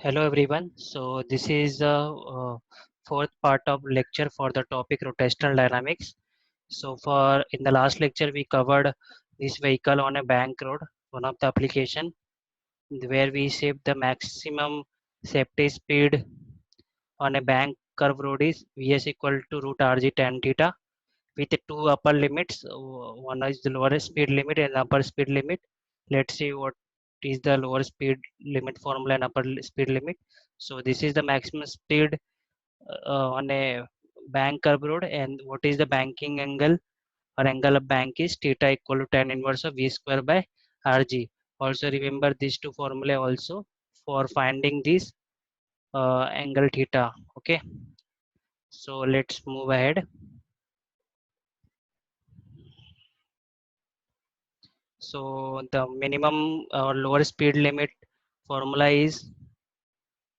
Hello everyone. So this is the fourth part of lecture for the topic rotational dynamics. So for in the last lecture we covered this vehicle on a bank road, one of the application where we saved the maximum safety speed on a bank curve road is Vs equal to root Rg tan theta with the two upper limits. One is the lower speed limit and upper speed limit. Let's see what is the lower speed limit formula and upper speed limit. So this is the maximum speed on a bank curve road, and what is the banking angle or angle of bank is theta equal to tan inverse of v square by rg. Also remember these two formula also for finding this angle theta. Okay, so let's move ahead. So the minimum or lower speed limit formula is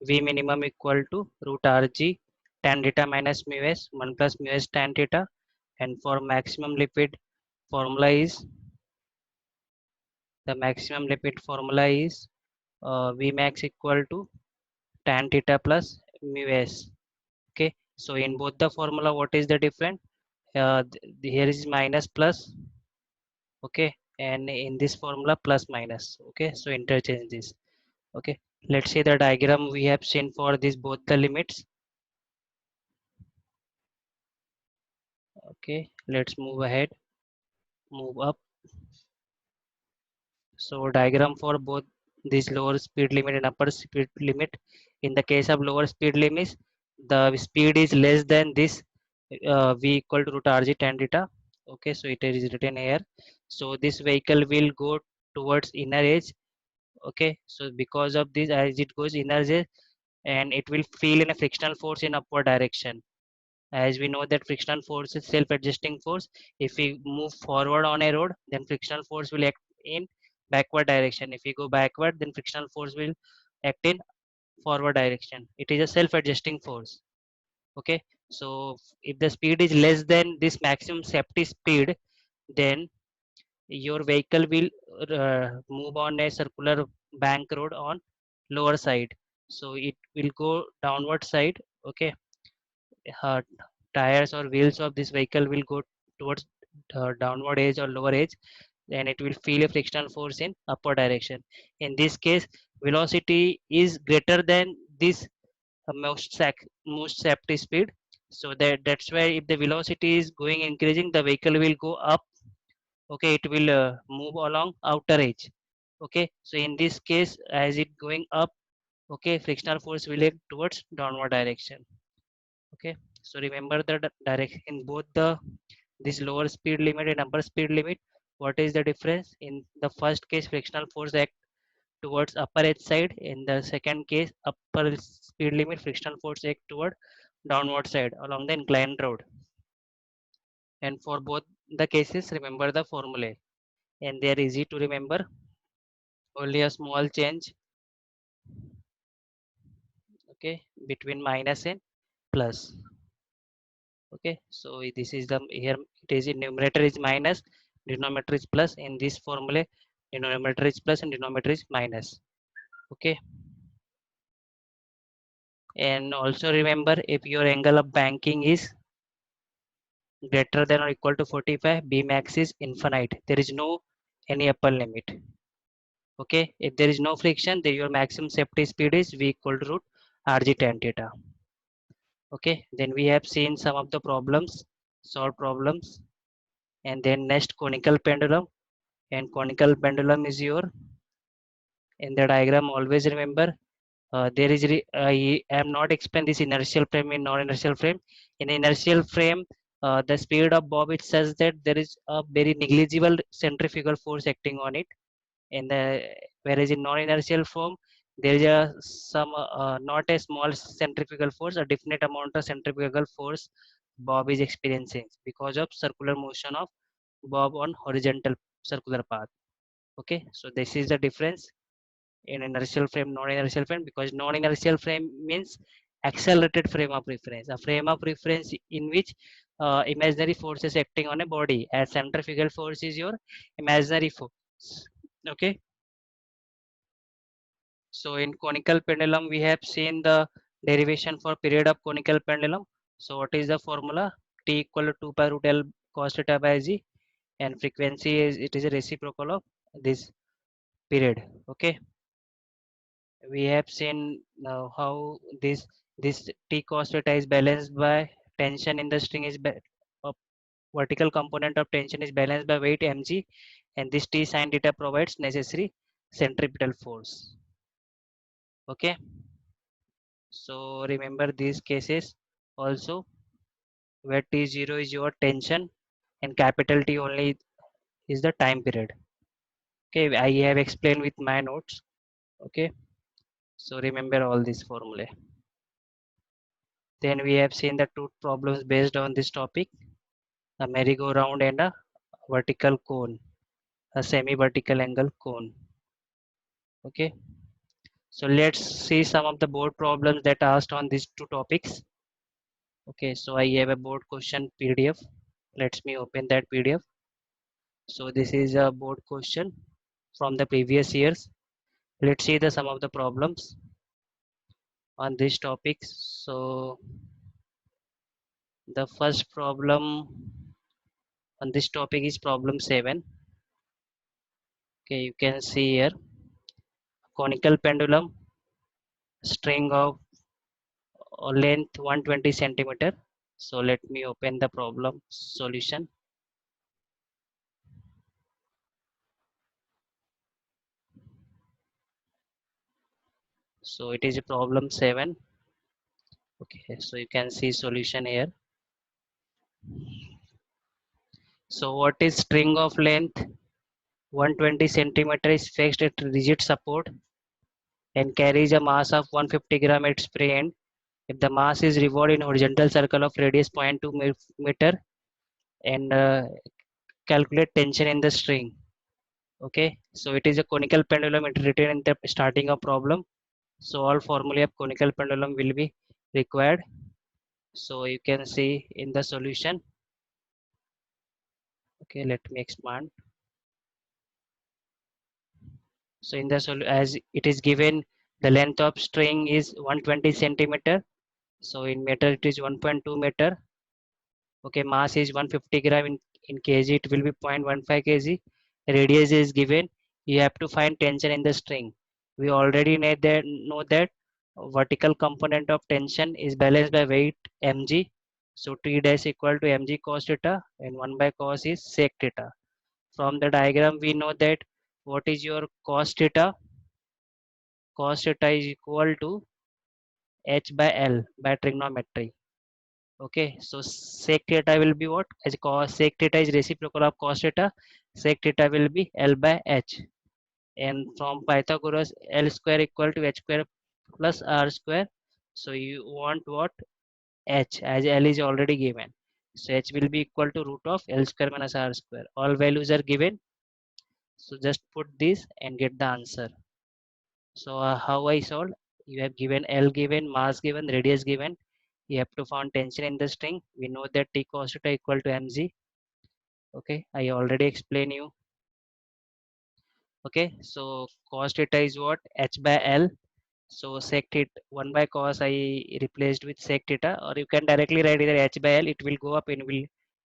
v minimum equal to root rg tan theta minus mu s 1 plus mu s tan theta, and for maximum lipid formula is the maximum lipid formula is v max equal to tan theta plus mu s. Okay, so in both the formula what is the difference? Here is minus plus. Okay, and in this formula plus minus. Okay, so interchange this. Okay, let's see the diagram we have seen for this both the limits. Okay, let's move ahead, move up. So diagram for both this lower speed limit and upper speed limit. In the case of lower speed limits, the speed is less than this v equal to root rg tan theta. Okay, so it is written here. So this vehicle will go towards inner edge. Okay, so because of this, as it goes inner edge, and it will feel in a frictional force in upward direction. As we know that frictional force is self-adjusting force. If we move forward on a road, then frictional force will act in backward direction. If we go backward, then frictional force will act in forward direction. It is a self-adjusting force. Okay, so if the speed is less than this maximum safety speed, then your vehicle will move on a circular bank road on lower side. So it will go downward side. Okay, uh, tires or wheels of this vehicle will go towards downward edge or lower edge, and it will feel a frictional force in upward direction. In this case, velocity is greater than this most safety speed. So that's why if the velocity is going increasing, the vehicle will go up. Okay, it will move along outer edge. Okay, so in this case, as it going up, okay, frictional force will act towards downward direction. Okay, so remember the direction in both the this lower speed limit and upper speed limit. What is the difference? In the first case, frictional force act towards upper edge side. In the second case, upper speed limit, frictional force act toward downward side along the inclined road. And for both the cases, remember the formula, and they are easy to remember. Only a small change, okay, between minus and plus. Okay, so this is the here it is in numerator is minus, denominator is plus. In this formula, denominator is plus and denominator is minus. Okay, and also remember, if your angle of banking is greater than or equal to 45, b max is infinite. There is no any upper limit. Okay, if there is no friction, then your maximum safety speed is v equal to root rg tan theta. Okay, then we have seen some of the problems, solve problems, and then next conical pendulum. And conical pendulum is your, in the diagram always remember, there is I am not explain this inertial frame in non-inertial frame. In inertial frame, the speed of bob, it says that there is a very negligible centrifugal force acting on it. In the Whereas in non-inertial form, there is a some not a small centrifugal force, a definite amount of centrifugal force bob is experiencing because of circular motion of bob on horizontal circular path. Okay, so this is the difference in inertial frame, non-inertial frame, because non-inertial frame means accelerated frame of reference, a frame of reference in which imaginary forces acting on a body, as centrifugal force is your imaginary force. Okay, So in conical pendulum, we have seen the derivation for period of conical pendulum. So what is the formula? T equal to 2 pi root L cos theta by g, and frequency is, it is a reciprocal of this period. Okay, we have seen now how this T cos theta is balanced by tension in the string is vertical component of tension is balanced by weight mg, and this T sin theta provides necessary centripetal force. Okay, so remember these cases also, where T0 is your tension and capital T only is the time period. Okay, I have explained with my notes. Okay, so remember all these formulae. Then we have seen the two problems based on this topic: a merry-go-round and a vertical cone, a semi-vertical angle cone. Okay, so let's see some of the board problems that are asked on these two topics. Okay, so I have a board question PDF. Let me open that PDF. So this is a board question from the previous years. Let's see the some of the problems on this topic. So the first problem on this topic is problem 7. Okay, you can see here conical pendulum, string of length 120 centimeter. So let me open the problem solution. So it is a problem 7. Okay, so you can see solution here. So what is string of length 120 centimeter is fixed at rigid support and carries a mass of 150 gram at spray end. If the mass is revolved in horizontal circle of radius 0.2 meter, and calculate tension in the string. Okay, so it is a conical pendulum, it written in the starting of problem. So all formulae of conical pendulum will be required. So you can see in the solution. Okay, let me expand. So in the as it is given, the length of string is 120 centimeter. So in meter it is 1.2 meter. Okay, mass is 150 gram in kg, it will be 0.15 kg. Radius is given. You have to find tension in the string. We already know that vertical component of tension is balanced by weight mg. So T dash equal to mg cos theta, and 1 by cos is sec theta. From the diagram we know that what is your cos theta? Cos theta is equal to h by L by trigonometry. Okay, so sec theta will be what? As cos sec theta is reciprocal of cos theta, sec theta will be L by H. And from Pythagoras, L square equal to H square plus R square. So you want what? H, as L is already given. So H will be equal to root of L square minus R square. All values are given. So just put this and get the answer. So how I solved? You have given L given, mass given, radius given. You have to find tension in the string. We know that T cos theta equal to mg. Okay, I already explained you. Okay, so cos theta is what? H by L. So sec theta 1 by cos I replaced with sec theta, or you can directly write either H by L. It will go up and will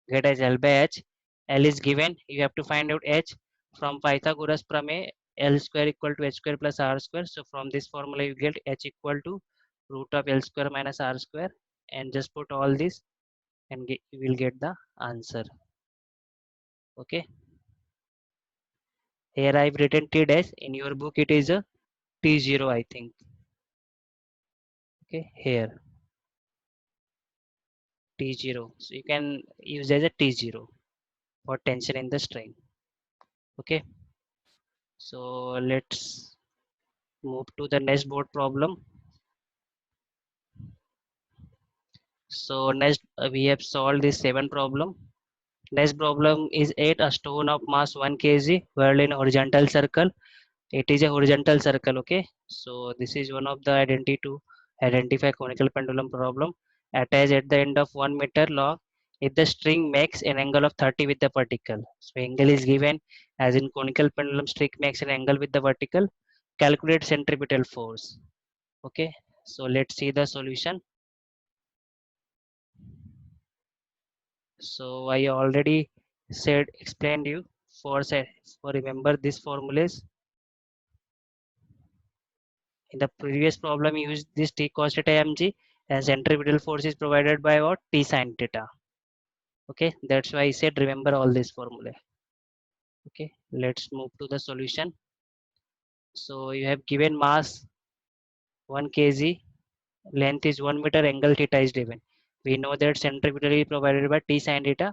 get as L by H. L is given. You have to find out H from Pythagoras prameya. L square equal to H square plus R square. So from this formula you get H equal to root of L square minus R square, and just put all this and you will get the answer. Okay, here I've written T dash. In your book it is a T0, I think. Okay, here T0, so you can use as a T0 for tension in the string. Okay, so let's move to the next board problem. So next we have solved this 7 problem. Next problem is 8. A stone of mass 1 kg whirled in horizontal circle. It is a horizontal circle. Okay, so this is one of the identity to identify conical pendulum problem. Attached at the end of 1 meter long, if the string makes an angle of 30 with the vertical. So angle is given, as in conical pendulum string makes an angle with the vertical. calculate centripetal force. Okay, so let's see the solution. So I already said explained you for remember this formulas. In the previous problem you used this t cos theta mg, and centripetal force is provided by what, t sin theta. Okay, that's why I said remember all this formula. Okay, let's move to the solution. So you have given mass 1 kg, length is 1 meter, angle theta is given. We know that centripetal is provided by t sin theta.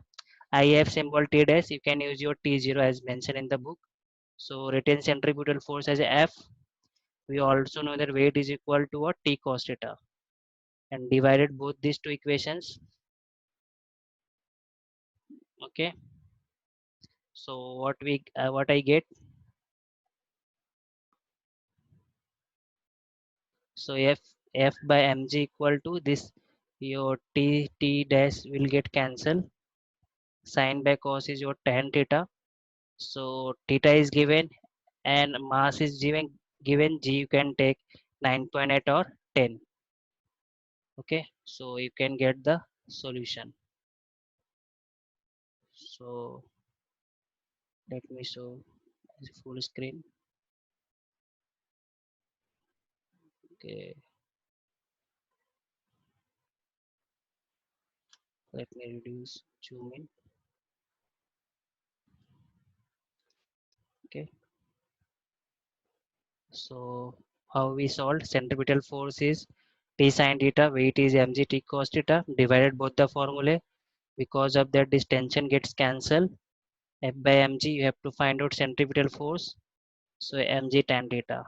I have symbol t dash, you can use your t0 as mentioned in the book. So retain centripetal force as F. We also know that weight is equal to what, t cos theta, and divided both these two equations. Okay, so what I get, so F by mg equal to this, your t dash will get cancelled, sin by cos is your tan theta. So theta is given and mass is given g, you can take 9.8 or 10. Okay, so you can get the solution. So let me show full screen. Okay, let me reduce zoom in. Okay, so how we solved, centripetal force is t sin theta, weight is mg t cos theta, divided both the formulae. Because of that this tension gets cancelled. F by mg, you have to find out centripetal force, so mg tan theta.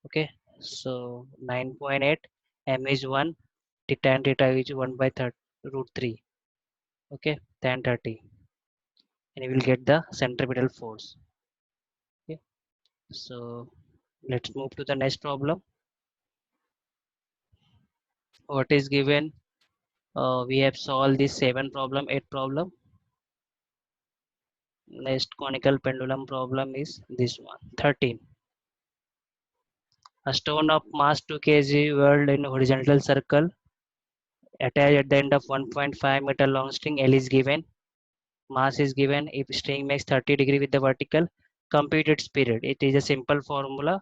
Okay, so 9.8, m is 1, tan theta is 1 by root 3. Okay, tan 30, and you will get the centripetal force. Okay, so let's move to the next problem. What is given, we have solved this 7 problem, 8 problem. Next conical pendulum problem is this one, 13. A stone of mass 2 kg whirled in a horizontal circle attached at the end of 1.5 meter long string L is given. Mass is given. If string makes 30 degree with the vertical, compute its period. It is a simple formula.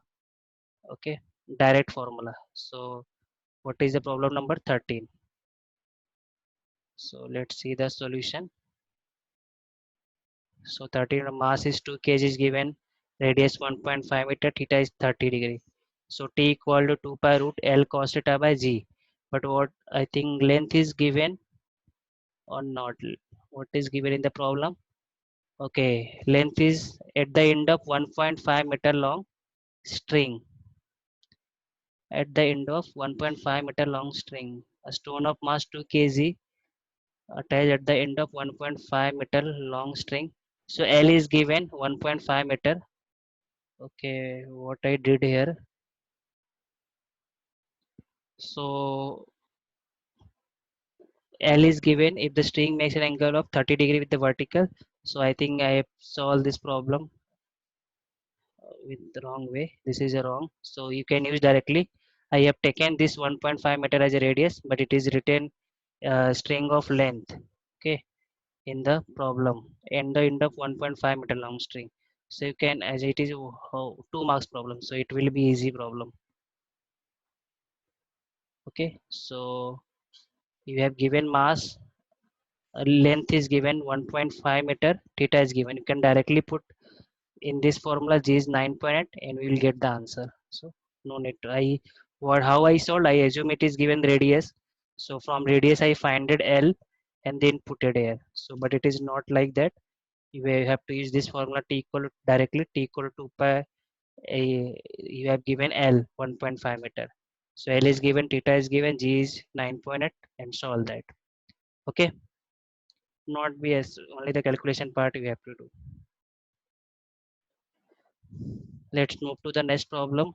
Okay, direct formula. So what is the problem number 13? So let's see the solution. So 13, mass is 2 kg is given, radius 1.5 meter, theta is 30 degree. So t equal to 2 pi root L cos theta by g. But what I think length is given or not? What is given in the problem? Okay, length is at the end of 1.5 meter long string. At the end of 1.5 meter long string, a stone of mass 2 kg attached at the end of 1.5 meter long string. So L is given 1.5 meter. Okay, what I did here. So L is given if the string makes an angle of 30 degree with the vertical. So I think I have solved this problem with the wrong way. This is a wrong. So you can use directly. I have taken this 1.5 meter as a radius, but it is written string of length. Okay, in the problem, and the end of 1.5 meter long string. So you can, as it is 2 marks problem, so it will be easy problem. Okay, so you have given mass, length is given 1.5 meter, theta is given. You can directly put in this formula g is 9.8 and we will get the answer. So no need to, how I solved, I assume it is given radius, so from radius I find it L and then put it here. So but it is not like that. You have to use this formula, t equal to, directly t equal to 2 pi, you have given L 1.5 meter, so L is given, theta is given, g is 9.8, and solve that. Okay, not be as only the calculation part you have to do. Let's move to the next problem.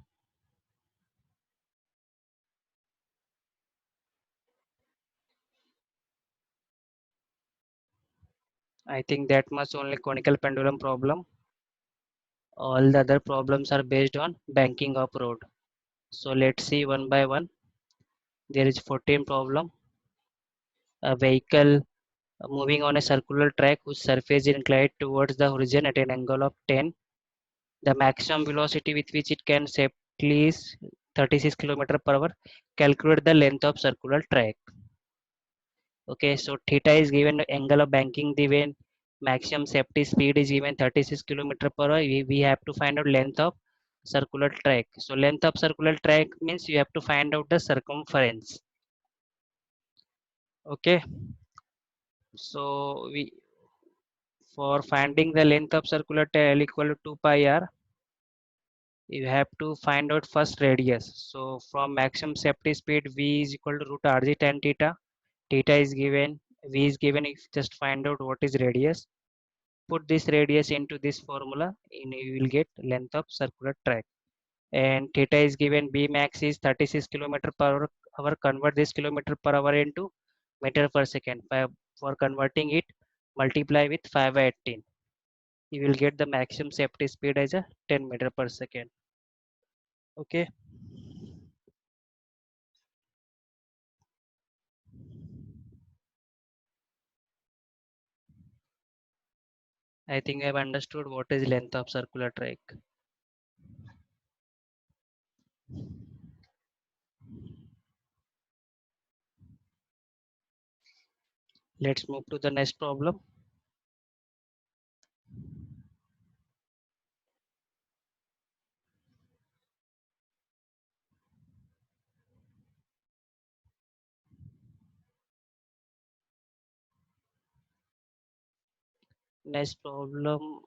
I think that much only conical pendulum problem. All the other problems are based on banking of road. So let's see one by one. There is 14 problem. A vehicle moving on a circular track whose surface is inclined towards the horizon at an angle of 10. The maximum velocity with which it can safely is 36 km per hour. Calculate the length of circular track. Okay, so theta is given angle of banking given, maximum safety speed is given 36 km per hour. We have to find out length of circular track. So length of circular track means you have to find out the circumference. Okay, so we for finding the length of circular tail equal to 2 pi r, you have to find out first radius. So from maximum safety speed v is equal to root rg tan theta. Theta is given, v is given. If just find out what is radius, put this radius into this formula and you will get length of circular track. And theta is given, b max is 36 km per hour. Convert this kilometer per hour into meter per second. For converting it, multiply with 5 by 18. You will get the maximum safety speed as a 10 meter per second. Okay. I think I've understood what is length of circular track. Let's move to the next problem. Next problem,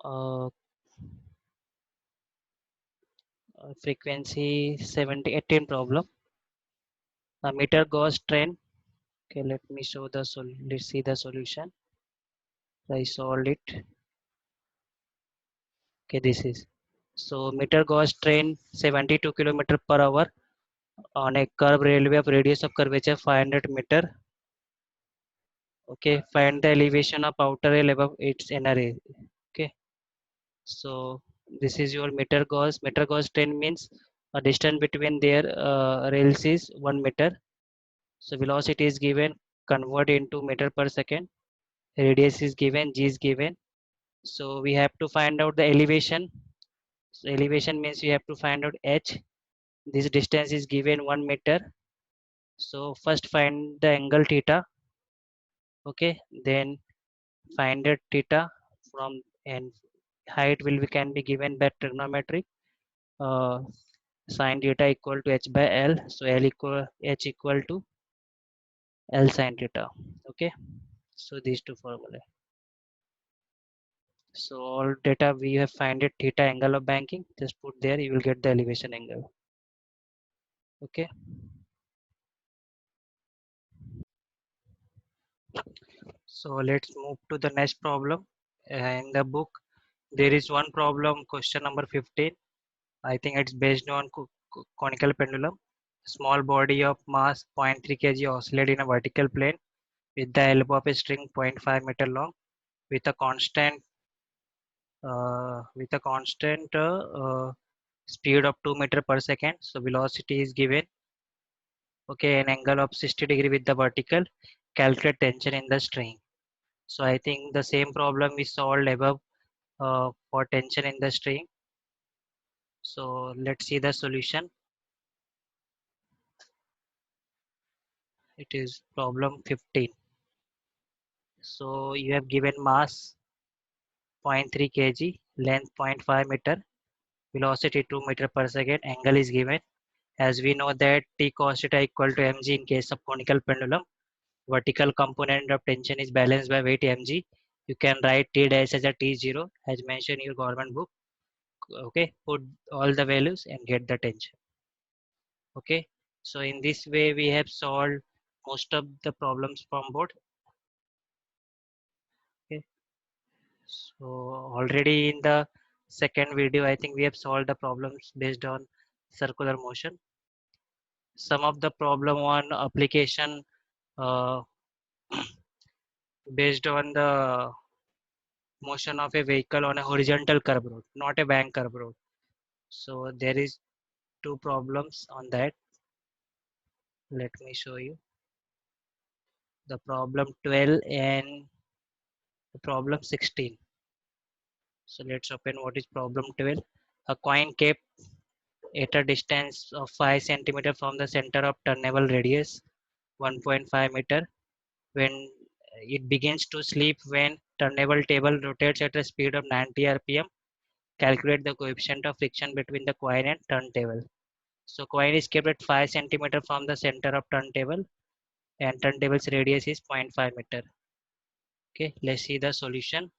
frequency 70 18 problem. A meter gauge train. Okay, let me show the let's see the solution. I solved it. Okay, this is so meter gauge train 72 km per hour on a curved railway of radius of curvature 500 meter. Okay, find the elevation of outer rail above its inner rail. Okay, so this is your meter gauge. Meter gauge train means a distance between their rails is 1 meter. So velocity is given, convert into meter per second. Radius is given, g is given. So we have to find out the elevation. So elevation means you have to find out h. This distance is given 1 meter. So first find the angle theta. Okay, then find the theta from, and height will be can be given by trigonometry. Uh, Sine theta equal to h by l. So l equal h equal to l sine theta. Okay, so these two formulae. So all data we have find it theta angle of banking, just put there, you will get the elevation angle. Okay, so let's move to the next problem. In the book there is one problem, question number 15. I think it's based on conical pendulum. Small body of mass 0.3 kg oscillate in a vertical plane with the elbow of a string 0.5 meter long with a constant speed of 2 meter per second. So velocity is given. Okay, an angle of 60 degree with the vertical. Calculate tension in the string. So I think the same problem we solved above for tension in the string. So let's see the solution. It is problem 15. So you have given mass 0.3 kg, length 0.5 meter, velocity 2 meter per second, angle is given. As we know that T cos theta equal to mg in case of conical pendulum. Vertical component of tension is balanced by weight mg. You can write T dash as a T0 as mentioned in your government book. Okay, put all the values and get the tension. Okay, so in this way we have solved most of the problems from board. Okay, so already in the second video I think we have solved the problems based on circular motion. Some of the problem on application uh, based on the motion of a vehicle on a horizontal curve road, not a bank curve road. So there is two problems on that. Let me show you the problem 12 and the problem 16. So let's open what is problem 12. A coin kept at a distance of 5 centimeter from the center of turnable radius 1.5 meter when it begins to slip when turntable table rotates at a speed of 90 rpm. Calculate the coefficient of friction between the coin and turntable. So coin is kept at 5 centimeter from the center of turntable and turntable's radius is 0.5 meter. Okay, let's see the solution.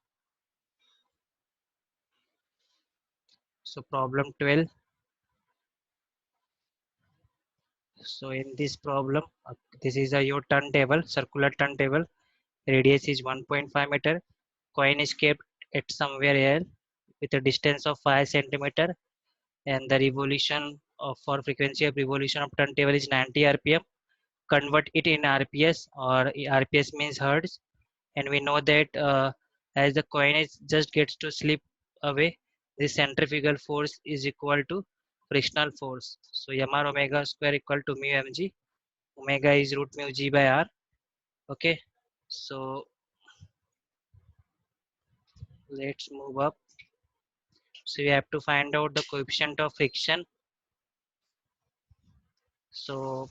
So problem 12. So in this problem, this is a your turntable, circular turntable. Radius is 1.5 meter. Coin is kept at somewhere here with a distance of 5 centimeter and the revolution of for frequency of revolution of turntable is 90 rpm. Convert it in rps, or rps means hertz, and we know that as the coin is just gets to slip away, the centrifugal force is equal to frictional force. So mr omega square equal to mu mg. Omega is root mu g by r. Okay, so let's move up. So we have to find out the coefficient of friction. So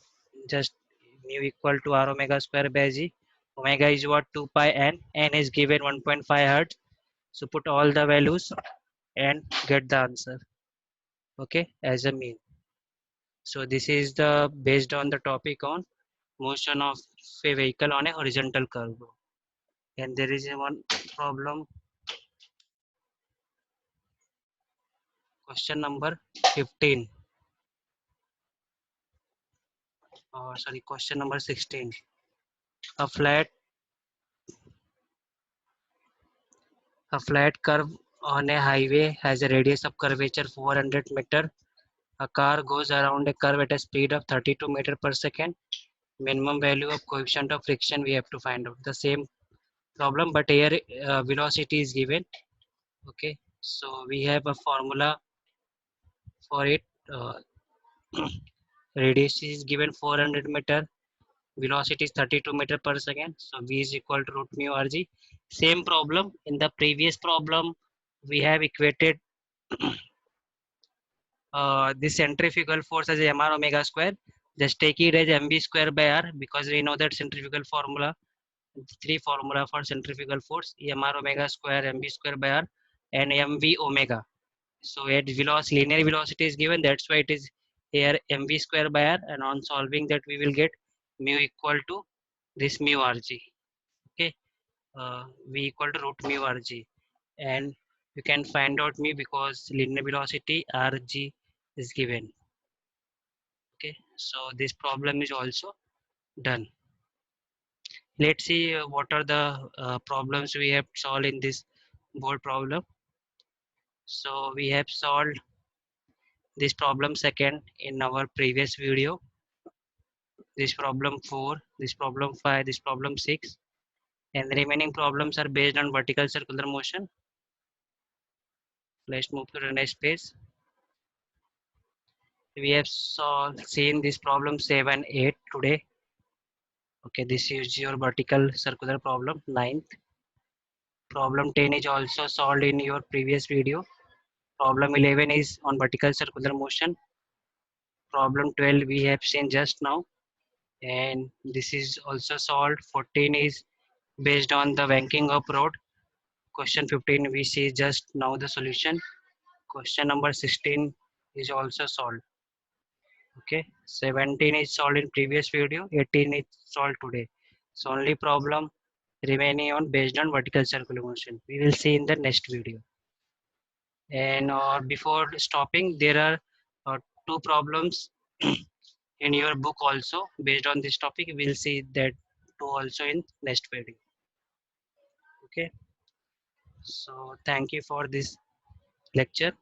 just mu equal to r omega square by g. Omega is what, 2 pi n. N is given 1.5 hertz. So put all the values and get the answer. Okay, as a mean. So this is the based on the topic on motion of a vehicle on a horizontal curve. And there is a one problem, question number 15. Or sorry, question number 16. A flat A flat curve on a highway has a radius of curvature 400 meter. A car goes around a curve at a speed of 32 meter per second. Minimum value of coefficient of friction we have to find out. The same problem, but here velocity is given. Okay, so we have a formula for it. Radius is given 400 meter. Velocity is 32 meter per second. So V is equal to root mu rg. Same problem. In the previous problem, we have equated the centrifugal force as mr omega square. Just take it as mv square by r, because we know that centrifugal formula, three formula for centrifugal force: mr omega square, mv square by r, and mv omega. So at velocity, linear velocity is given, that's why it is here mv square by r, and on solving that we will get mu equal to this mu rg. Okay, v equal to root mu rg, and you can find out mu because linear velocity rg is given. Okay, so this problem is also done. Let's see what are the problems we have solved in this board problem. So we have solved this problem second in our previous video, this problem 4, this problem 5, this problem 6, and the remaining problems are based on vertical circular motion. Let's move to the next page. We have seen this problem 7, 8 today. Okay, this is your vertical circular problem 9th. Problem 10 is also solved in your previous video. Problem 11 is on vertical circular motion. Problem 12 we have seen just now, and this is also solved. 14 is based on the banking up road. Question 15 we see just now the solution. Question number 16 is also solved. Okay, 17 is solved in previous video, 18 is solved today. So only problem remaining on based on vertical circular motion. We will see in the next video. And before stopping, there are two problems in your book also based on this topic. We'll see that two also in next video. Okay, so thank you for this lecture.